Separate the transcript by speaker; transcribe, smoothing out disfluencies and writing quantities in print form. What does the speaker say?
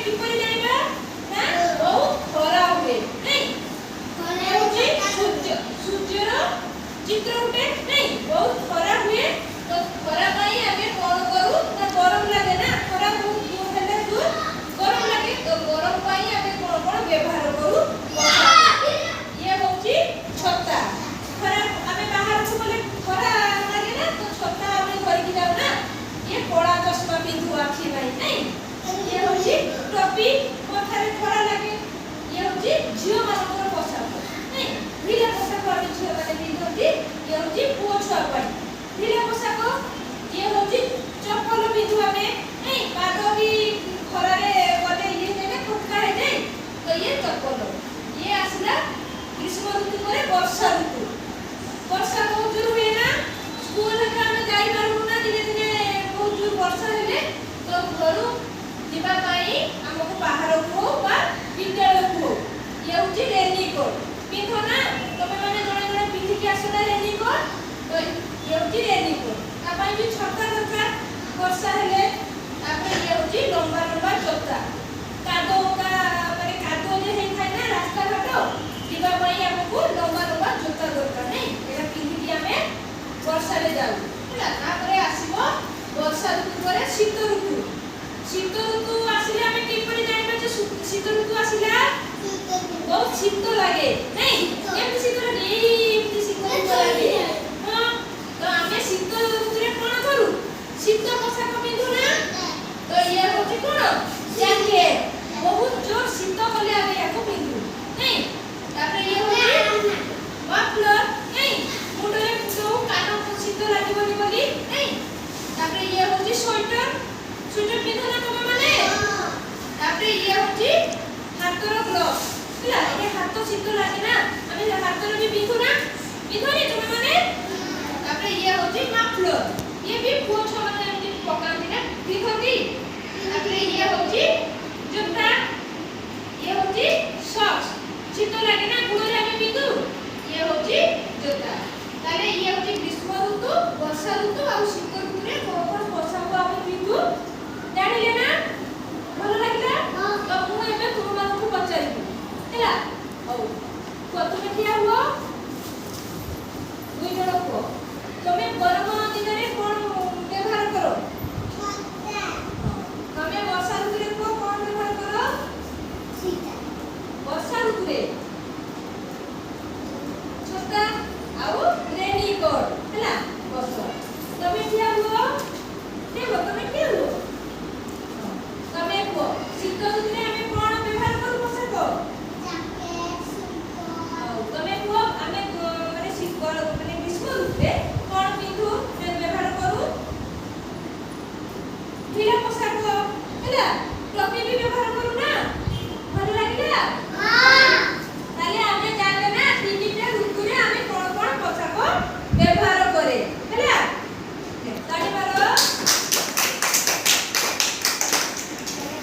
Speaker 1: किपरि जानिबा ना बहुत खरा हुए नहीं खरा होची सूर्यर चित्र उठे नहीं बहुत खरा हुए तो खरा पाई आगे कोन करू ना गरम लागे ना खरा बहुत दूर हेले दूर गरम लागे तो गरम पाई आगे कोन कोन व्यवहार करू ये होची छत्ता खरा आमे बाहर को बोले खरा लागे ना तो छत्ता आमे धरि कि जाऊ ना ये कोड़ा चश्मा पिंधु आखी भाई नहीं ये होची टोपी माथारे खरा लागे ये होची झियो मानकर पोशाक नहीं ढिला पोशाक आमे झियो माने पिंधती ये होची पुओ छुआ पाई ढिला पोशाक ये होची चप्पल पिंधु आमे नहीं पाद भी खरा रे गले ये देने फटका है नहीं तो ये चप्पल ये आसला ग्रीष्म ऋतु पर वर्षा ऋतु वर्षा बहुत जोर हुए ना स्कूल का हम जाई पारु ना दिने दिने बहुत जोर वर्षा हेले तो घरु जीवा पाई हमको बाहर को बा विद्यालय को ये होची रेनकोट पिंधो ना तमे माने जणे जणे पिंधि के आसना रेनकोट तो ये होची रेनकोट ता पाई भी छता दरकार वर्षा हेले तापर ये होची लंबा लंबा जोता कादो का माने कादो जे हे थाय ना रास्ता घाट जीवा पाई हमको लंबा लंबा जोता दरकार नहीं एटा पिंधि के हमें वर्षा रे जाऊ हला तापरे आसीबो वर्षा ऋतु परे शीत ऋतु आसिले हमें किपरि जानिबा जे शीत ऋतु आसिला बहुत शीत लागे नहीं एमति शीत लागे एमति शीत लागे हां तो हमें शीत ऋतु रे कोन करू शीत पोशाक पिंधु ना तो ये होची कोन जैकेट बहुत जोर शीत कले आगे याको पिंधु नहीं तापर ये होची मफलर नहीं मुंडरे मुंडो कानो को शीत लागिबनी बोली नहीं तापर ये होची स्वेटर पिंधु ना तमे माने तापर ये होची हाथर ग्लोव हला ये हाथ शीत लागे ना हमें हाथर भी पिंधु ना पिंधु नहीं तमे माने तापर ये होची मफलर ये भी बहुत